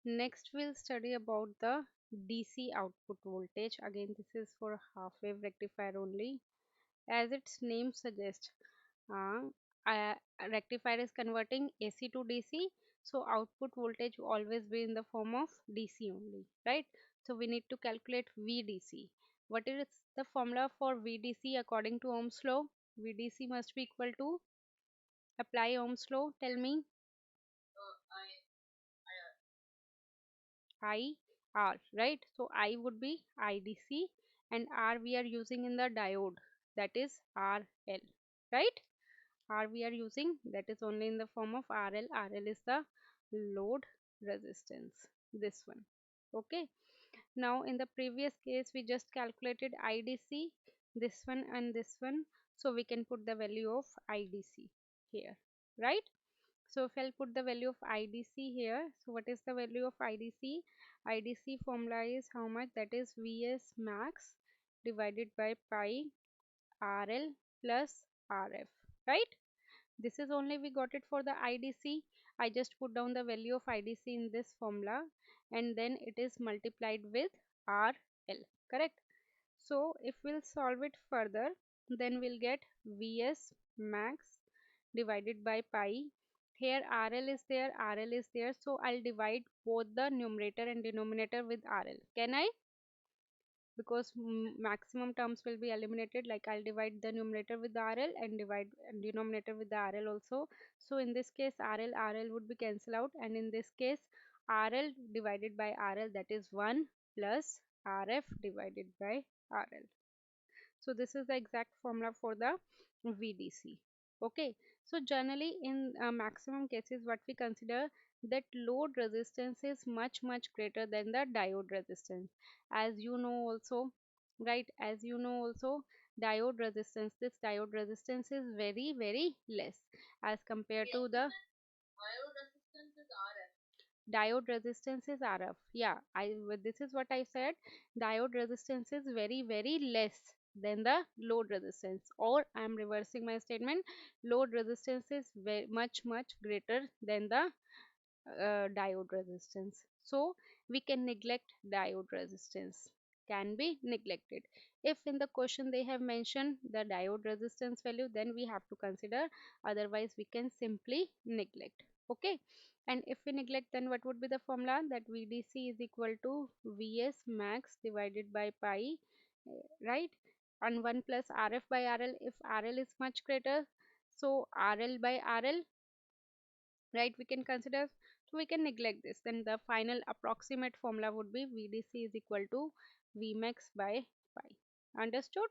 Next we'll study about the DC output voltage. Again, this is for half wave rectifier only. As its name suggests, uh, a rectifier is converting AC to DC, so output voltage will always be in the form of DC only, right? So we need to calculate VDC. What is the formula for VDC according to Ohm's law? VDC must be equal to, apply Ohm's law, tell me. I R, right? So I would be IDC and R we are using in the diode, that is RL, right? R we are using, that is only in the form of RL. RL is the load resistance, this one. Okay. Now in the previous case we just calculated IDC, this one and this one, so we can put the value of IDC here, right? So if I'll put the value of IDC here, so what is the value of IDC? IDC formula is how much? That is Vs max divided by pi RL plus RF, right? This is only we got it for the IDC. I just put down the value of IDC in this formula and then it is multiplied with RL, correct? So if we'll solve it further, then we'll get Vs max divided by pi. Here RL is there, RL is there, so I'll divide both the numerator and denominator with RL. Can I? Because maximum terms will be eliminated, like I'll divide the numerator with the RL and divide denominator with the RL also. So in this case RL would be cancelled out, and in this case RL divided by RL, that is 1 plus RF divided by RL. So this is the exact formula for the VDC. Okay, so generally in maximum cases what we consider, that load resistance is much greater than the diode resistance. As you know also, right, as you know also, diode resistance, this diode resistance is very less as compared to the diode resistance is RF. Yeah, this is what I said. Diode resistance is very less than the load resistance, or I am reversing my statement. Load resistance is very much greater than the diode resistance. So we can neglect diode resistance. Can be neglected. If in the question they have mentioned the diode resistance value, then we have to consider. Otherwise, we can simply neglect. Okay. And if we neglect, then what would be the formula? That VDC is equal to Vs max divided by pi, right? And 1 plus RF by RL. If RL is much greater, so RL by RL, right, we can consider. So we can neglect this, then the final approximate formula would be VDC is equal to Vmax by pi. Understood?